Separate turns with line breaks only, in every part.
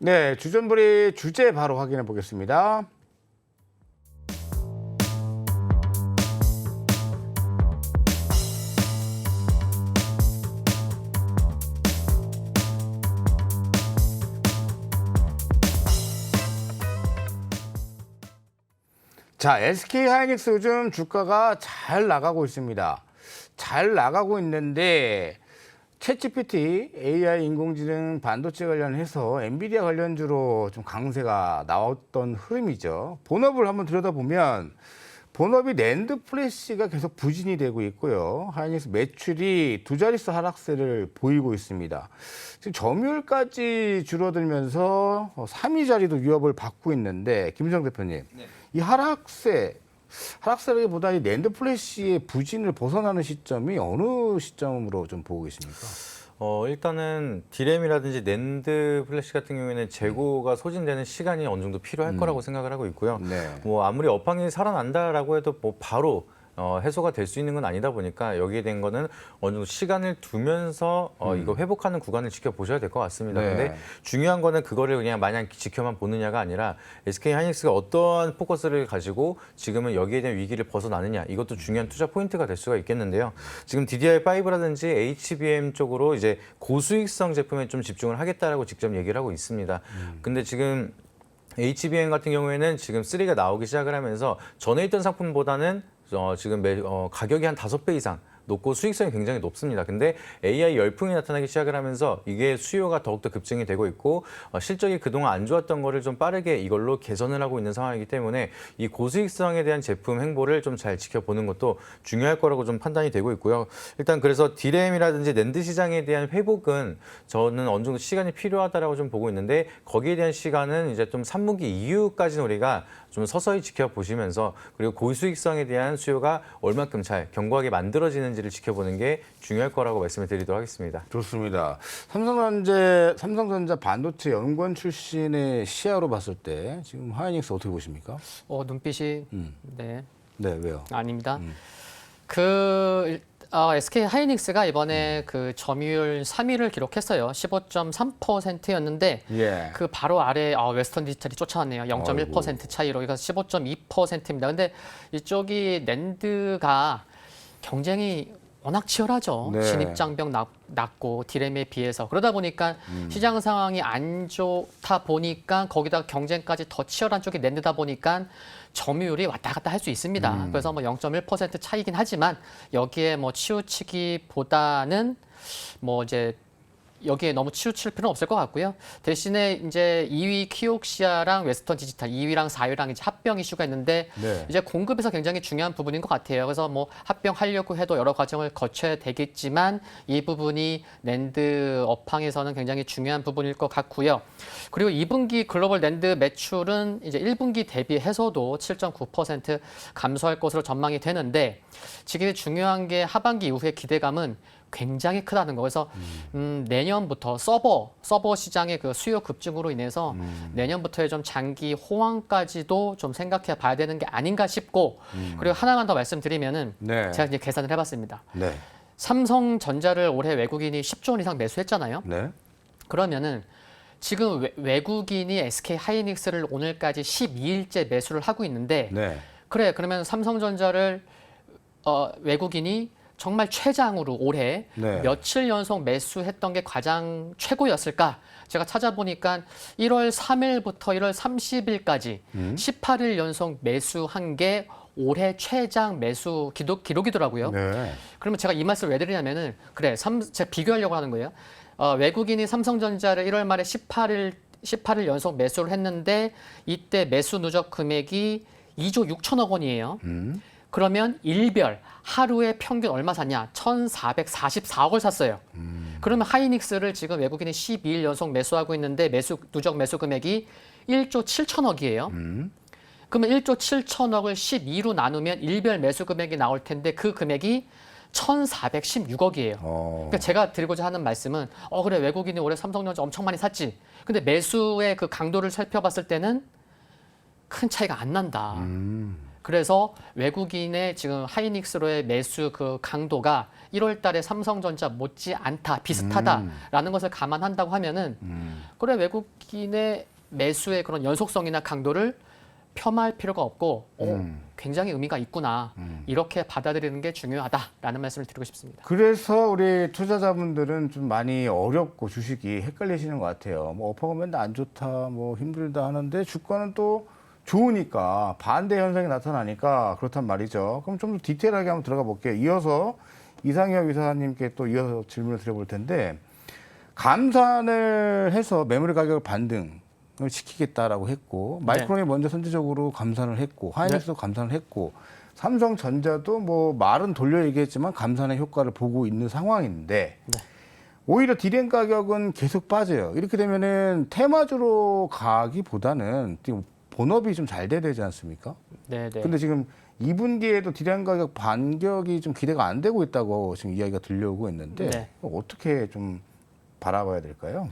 네, 주전부리 주제 바로 확인해 보겠습니다. 자, SK 하이닉스 요즘 주가가 잘 나가고 있습니다. 잘 나가고 있는데 챗GPT, AI 인공지능 반도체 관련해서 엔비디아 관련주로 좀 강세가 나왔던 흐름이죠. 본업을 한번 들여다보면 본업이 낸드 플래시가 계속 부진이 되고 있고요. 하이닉스 매출이 두 자릿수 하락세를 보이고 있습니다. 지금 점유율까지 줄어들면서 3위 자리도 위협을 받고 있는데 김유정 대표님, 네. 이 하락세라기보다 이 낸드 플래시의 부진을 벗어나는 시점이 어느 시점으로 좀 보고 계십니까?
일단은 디램이라든지 낸드 플래시 같은 경우에는 재고가 소진되는 시간이 어느 정도 필요할 거라고 생각을 하고 있고요. 네. 뭐 아무리 업황이 살아난다라고 해도 뭐 바로 해소가 될 수 있는 건 아니다 보니까 여기에 된 거는 어느 정도 시간을 두면서 이거 회복하는 구간을 지켜보셔야 될 것 같습니다.
네.
근데 중요한 거는 그거를 그냥 마냥 지켜만 보느냐가 아니라 SK 하이닉스가 어떠한 포커스를 가지고 지금은 여기에 대한 위기를 벗어나느냐, 이것도 중요한 투자 포인트가 될 수가 있겠는데요. 지금 DDR5라든지 HBM 쪽으로 이제 고수익성 제품에 좀 집중을 하겠다라고 직접 얘기를 하고 있습니다. 근데 지금 HBM 같은 경우에는 지금 3가 나오기 시작을 하면서 전에 있던 상품보다는 지금 가격이 한 5배 이상 높고 수익성이 굉장히 높습니다. 근데 AI 열풍이 나타나기 시작을 하면서 이게 수요가 더욱더 급증이 되고 있고 실적이 그동안 안 좋았던 거를 좀 빠르게 이걸로 개선을 하고 있는 상황이기 때문에 이 고수익성에 대한 제품 행보를 좀 잘 지켜보는 것도 중요할 거라고 좀 판단이 되고 있고요. 일단 그래서 디램이라든지 낸드 시장에 대한 회복은 저는 어느 정도 시간이 필요하다라고 좀 보고 있는데 거기에 대한 시간은 이제 좀 3분기 이후까지는 우리가 좀 서서히 지켜보시면서 그리고 고수익성에 대한 수요가 얼만큼 잘 견고하게 만들어지는지를 지켜보는 게 중요할 거라고 말씀을 드리도록 하겠습니다.
좋습니다. 삼성전자 반도체 연구원 출신의 시야로 봤을 때 지금 하이닉스 어떻게 보십니까?
눈빛이 네.
네, 왜요?
아닙니다. SK 하이닉스가 이번에 그 점유율 3위를 기록했어요. 15.3%였는데
예.
그 바로 아래 웨스턴 디지털이 쫓아왔네요. 0.1% 차이로. 이거 15.2%입니다. 근데 이쪽이 낸드가 경쟁이 워낙 치열하죠.
네.
진입장벽 낮고 디램에 비해서. 그러다 보니까 시장 상황이 안 좋다 보니까 거기다 경쟁까지 더 치열한 쪽이 낸드다 보니까 점유율이 왔다 갔다 할 수 있습니다. 그래서 뭐 0.1% 차이긴 하지만 여기에 뭐 치우치기보다는 뭐 이제 여기에 너무 치우칠 필요는 없을 것 같고요. 대신에 이제 2위 키옥시아랑 웨스턴 디지털 2위랑 4위랑 이제 합병 이슈가 있는데
네.
이제 공급에서 굉장히 중요한 부분인 것 같아요. 그래서 뭐 합병하려고 해도 여러 과정을 거쳐야 되겠지만 이 부분이 낸드 업황에서는 굉장히 중요한 부분일 것 같고요. 그리고 2분기 글로벌 낸드 매출은 이제 1분기 대비해서도 7.9% 감소할 것으로 전망이 되는데 지금 중요한 게 하반기 이후의 기대감은 굉장히 크다는 거. 그래서 내년부터 서버 시장의 그 수요 급증으로 인해서 내년부터의 좀 장기 호황까지도 좀 생각해 봐야 되는 게 아닌가 싶고 그리고 하나만 더 말씀드리면은
네.
제가 이제 계산을 해봤습니다.
네.
삼성전자를 올해 외국인이 10조 원 이상 매수했잖아요.
네.
그러면은 지금 외국인이 SK 하이닉스를 오늘까지 12일째 매수를 하고 있는데
네.
그래 그러면 삼성전자를 외국인이 정말 최장으로 올해
네.
며칠 연속 매수했던 게 가장 최고였을까? 제가 찾아보니까 1월 3일부터 1월 30일까지 18일 연속 매수한 게 올해 최장 매수 기록이더라고요.
네.
그러면 제가 이 말씀을 왜 드리냐면은 제가 비교하려고 하는 거예요. 외국인이 삼성전자를 1월 말에 18일 연속 매수를 했는데 이때 매수 누적 금액이 2조 6천억 원이에요. 그러면 일별 하루에 평균 얼마 샀냐? 1,444억을 샀어요. 그러면 하이닉스를 지금 외국인이 12일 연속 매수하고 있는데 누적 매수 금액이 1조 7천억이에요. 그러면 1조 7천억을 12로 나누면 일별 매수 금액이 나올 텐데 그 금액이 1,416억이에요. 그러니까 제가 드리고자 하는 말씀은 그래 외국인이 올해 삼성전자 엄청 많이 샀지. 근데 매수의 그 강도를 살펴봤을 때는 큰 차이가 안 난다. 그래서 외국인의 지금 하이닉스로의 매수 그 강도가 1월 달에 삼성전자 못지 않다, 비슷하다라는 것을 감안한다고 하면은 그래 외국인의 매수의 그런 연속성이나 강도를 폄하할 필요가 없고 굉장히 의미가 있구나. 이렇게 받아들이는 게 중요하다라는 말씀을 드리고 싶습니다.
그래서 우리 투자자분들은 좀 많이 어렵고 주식이 헷갈리시는 것 같아요. 뭐 어퍼가 맨날 안 좋다, 뭐 힘들다 하는데 주가는 또 좋으니까 반대 현상이 나타나니까 그렇단 말이죠. 그럼 좀 더 디테일하게 한번 들어가 볼게요. 이어서 이상혁 이사님께 또 이어서 질문을 드려볼 텐데 감산을 해서 메모리 가격을 반등을 시키겠다라고 했고 마이크론이 먼저 선제적으로 감산을 했고 하이닉스도 감산을 했고 삼성전자도 뭐 말은 돌려 얘기했지만 감산의 효과를 보고 있는 상황인데 오히려 디램 가격은 계속 빠져요. 이렇게 되면은 테마주로 가기보다는 본업이 좀 잘 돼야 되지 않습니까?
네, 네.
근데 지금 2분기에도 디램 가격 반격이 좀 기대가 안 되고 있다고 지금 이야기가 들려오고 있는데
네.
어떻게 좀 바라봐야 될까요?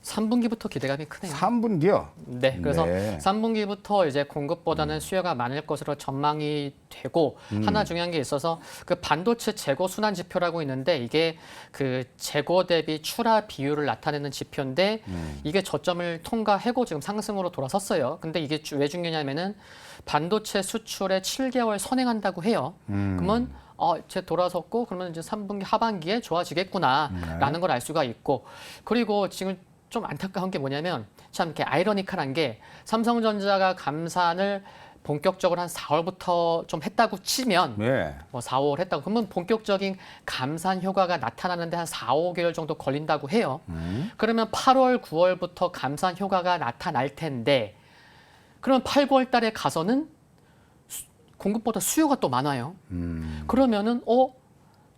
3분기부터 기대감이 크네요.
3분기요?
네, 그래서
네.
3분기부터 이제 공급보다는 수요가 많을 것으로 전망이 되고 하나 중요한 게 있어서 그 반도체 재고 순환 지표라고 있는데 이게 그 재고 대비 출하 비율을 나타내는 지표인데 이게 저점을 통과하고 지금 상승으로 돌아섰어요. 근데 이게 왜 중요냐면은 반도체 수출에 7개월 선행한다고 해요. 그러면 이제 돌아섰고 그러면 이제 3분기 하반기에 좋아지겠구나라는 걸 알 수가 있고 그리고 지금 좀 안타까운 게 뭐냐면 참 이렇게 아이러니컬한 게 삼성전자가 감산을 본격적으로 한 4월부터 좀 했다고 치면
네.
뭐 4, 5월 했다고 그러면 본격적인 감산 효과가 나타나는데 한 4, 5개월 정도 걸린다고 해요. 그러면 8월, 9월부터 감산 효과가 나타날 텐데 그러면 8, 9월 달에 가서는 공급보다 수요가 또 많아요. 그러면은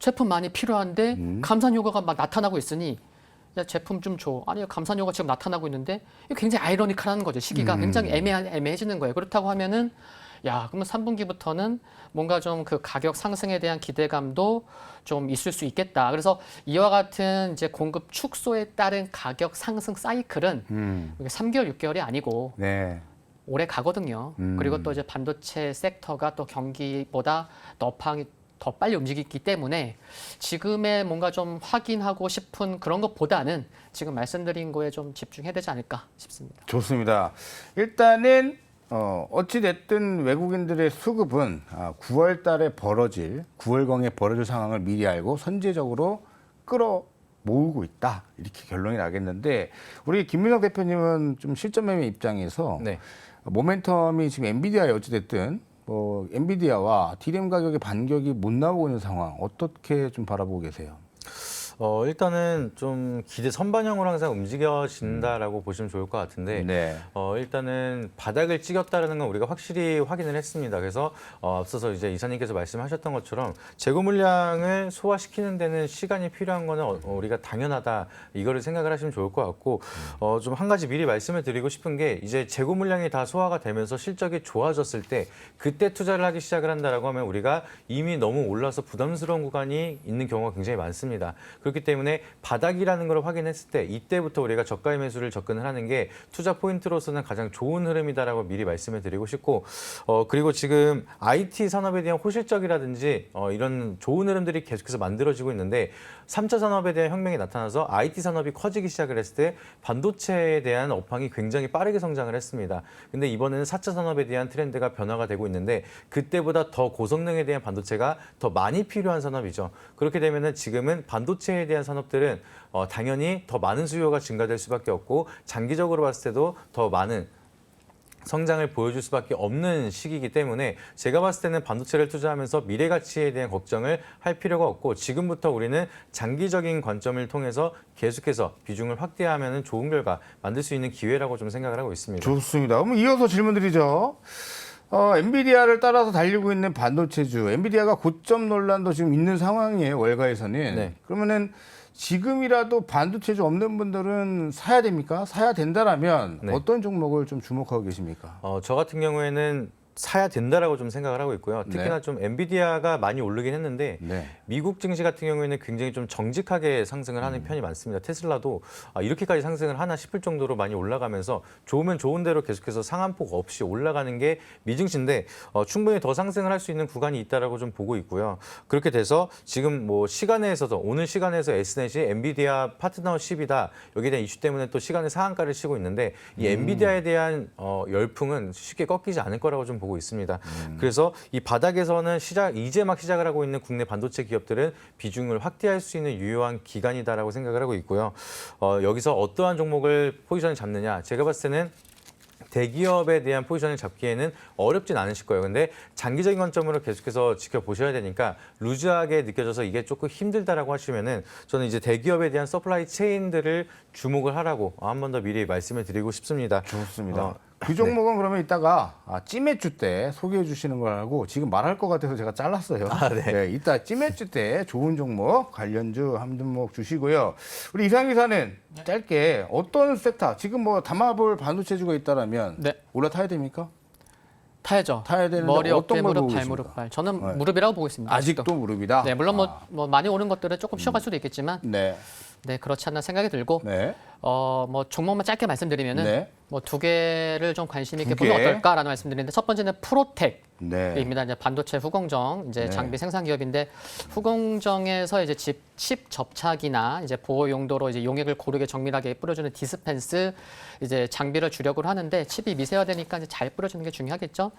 제품 많이 필요한데 감산 효과가 막 나타나고 있으니 야 제품 좀 줘. 아니 감산 효과 지금 나타나고 있는데 이거 굉장히 아이러니컬한 거죠. 시기가 굉장히 애매해지는 거예요. 그렇다고 하면은 야 그러면 3분기부터는 뭔가 좀 그 가격 상승에 대한 기대감도 좀 있을 수 있겠다. 그래서 이와 같은 이제 공급 축소에 따른 가격 상승 사이클은 이게 3개월, 6개월이 아니고
네.
오래 가거든요. 그리고 또 이제 반도체 섹터가 또 경기보다 더 빨리 움직이기 때문에 지금의 뭔가 좀 확인하고 싶은 그런 것보다는 지금 말씀드린 거에 좀 집중해야 되지 않을까 싶습니다.
좋습니다. 일단은 어찌 됐든 외국인들의 수급은 9월 달에 9월경에 벌어질 상황을 미리 알고 선제적으로 끌어 모으고 있다. 이렇게 결론이 나겠는데 우리 김민석 대표님은 좀 실전 매매 입장에서
네.
모멘텀이 지금 엔비디아에 어찌 됐든 엔비디아와 디램 가격의 반격이 못 나오고 있는 상황 어떻게 좀 바라보고 계세요?
일단은 좀 기대 선반영으로 항상 움직여진다라고 보시면 좋을 것 같은데
네.
일단은 바닥을 찍었다라는 건 우리가 확실히 확인을 했습니다. 그래서 앞서서 이제 이사님께서 말씀하셨던 것처럼 재고 물량을 소화시키는 데는 시간이 필요한 거는 우리가 당연하다 이거를 생각을 하시면 좋을 것 같고 좀 한 가지 미리 말씀을 드리고 싶은 게 이제 재고 물량이 다 소화가 되면서 실적이 좋아졌을 때 그때 투자를 하기 시작을 한다라고 하면 우리가 이미 너무 올라서 부담스러운 구간이 있는 경우가 굉장히 많습니다. 그렇기 때문에 바닥이라는 걸 확인했을 때 이때부터 우리가 저가의 매수를 접근을 하는 게 투자 포인트로서는 가장 좋은 흐름이다라고 미리 말씀을 드리고 싶고 그리고 지금 IT 산업에 대한 호실적이라든지 이런 좋은 흐름들이 계속해서 만들어지고 있는데 3차 산업에 대한 혁명이 나타나서 IT 산업이 커지기 시작을 했을 때 반도체에 대한 업황이 굉장히 빠르게 성장을 했습니다. 근데 이번에는 4차 산업에 대한 트렌드가 변화가 되고 있는데 그때보다 더 고성능에 대한 반도체가 더 많이 필요한 산업이죠. 그렇게 되면은 지금은 반도체에 대한 산업들은 당연히 더 많은 수요가 증가될 수밖에 없고 장기적으로 봤을 때도 더 많은 성장을 보여줄 수밖에 없는 시기이기 때문에 제가 봤을 때는 반도체를 투자하면서 미래 가치에 대한 걱정을 할 필요가 없고 지금부터 우리는 장기적인 관점을 통해서 계속해서 비중을 확대하면 좋은 결과 만들 수 있는 기회라고 좀 생각을 하고 있습니다.
좋습니다. 그럼 이어서 질문드리죠. 엔비디아를 따라서 달리고 있는 반도체주, 엔비디아가 고점 논란도 지금 있는 상황이에요, 월가에서는.
네.
그러면은 지금이라도 반도체주 없는 분들은 사야 됩니까? 사야 된다라면
네.
어떤 종목을 좀 주목하고 계십니까?
저 같은 경우에는 사야 된다라고 좀 생각을 하고 있고요. 특히나
네.
좀 엔비디아가 많이 오르긴 했는데
네.
미국 증시 같은 경우에는 굉장히 좀 정직하게 상승을 하는 편이 많습니다. 테슬라도 이렇게까지 상승을 하나 싶을 정도로 많이 올라가면서 좋으면 좋은 대로 계속해서 상한폭 없이 올라가는 게 미증시인데 충분히 더 상승을 할 수 있는 구간이 있다라고 좀 보고 있고요. 그렇게 돼서 지금 뭐 시간에서도 오늘 시간에서 S넷이 엔비디아 파트너십이다. 여기에 대한 이슈 때문에 또 시간에 상한가를 치고 있는데 이 엔비디아에 대한 열풍은 쉽게 꺾이지 않을 거라고 좀 보고 있습니다. 그래서 이 바닥에서는 이제 막 시작을 하고 있는 국내 반도체 기업들은 비중을 확대할 수 있는 유효한 기간이다라고 생각을 하고 있고요. 여기서 어떠한 종목을 포지션을 잡느냐? 제가 봤을 때는 대기업에 대한 포지션을 잡기에는 어렵진 않으실 거예요. 근데 장기적인 관점으로 계속해서 지켜보셔야 되니까 루즈하게 느껴져서 이게 조금 힘들다라고 하시면은 저는 이제 대기업에 대한 서플라이 체인들을 주목을 하라고 한 번 더 미리 말씀을 드리고 싶습니다.
좋습니다. 그 종목은 그러면 이따가 찌매주 때 소개해 주시는 거라고 지금 말할 것 같아서 제가 잘랐어요. 네, 이따 찌매주 때 좋은 종목 관련주 한 종목 주시고요. 우리 이상 기사는 짧게 어떤 섹터 지금 뭐 담아볼 반도체주가 있다라면
네.
올라타야 됩니까?
타야죠.
타야 되는데
머리,
어떤
어깨,
걸
무릎,
보고
발,
계십니까?
무릎, 발. 저는
네.
무릎이라고 보고 있습니다.
아직도 무릎이다.
네, 물론 뭐 많이 오른 것들은 조금 쉬어갈 수도 있겠지만,
네,
네 그렇지 않나 생각이 들고,
네,
뭐 종목만 짧게 말씀드리면은
네.
뭐 두 개를 좀 관심 있게
두
보면
개.
어떨까라는 말씀드리는데 첫 번째는 프로텍.
네.
입니다. 이제 반도체 후공정 이제
네.
장비 생산 기업인데 후공정에서 이제 칩 접착이나 이제 보호 용도로 이제 용액을 고르게 정밀하게 뿌려주는 디스펜스 이제 장비를 주력으로 하는데 칩이 미세화되니까 이제 잘 뿌려주는 게 중요하겠죠.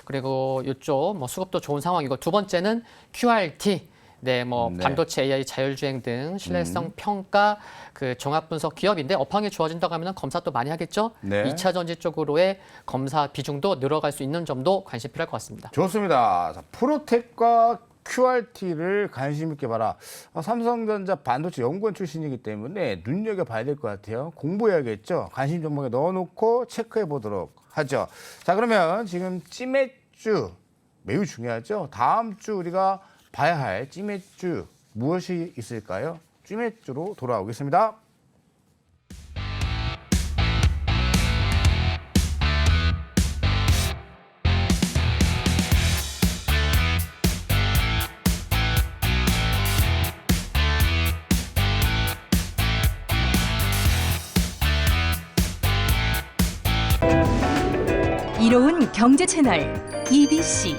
그리고 이쪽 뭐 수급도 좋은 상황이고 두 번째는 QRT. 네, 뭐
네.
반도체 AI 자율주행 등 신뢰성 평가 그 종합 분석 기업인데 업황이 좋아진다고 하면 검사 또 많이 하겠죠.
네.
2차 전지 쪽으로의 검사 비중도 늘어갈 수 있는 점도 관심 필요할 것 같습니다.
좋습니다. 자, 프로텍과 QRT를 관심 있게 봐라. 삼성전자 반도체 연구원 출신이기 때문에 눈여겨봐야 될 것 같아요. 공부해야겠죠. 관심 종목에 넣어놓고 체크해 보도록 하죠. 자, 그러면 지금 찌매주 매우 중요하죠. 다음 주 우리가 봐야 할 찌매주 무엇이 있을까요? 찌매주로 돌아오겠습니다.
이로운 경제 채널 EBC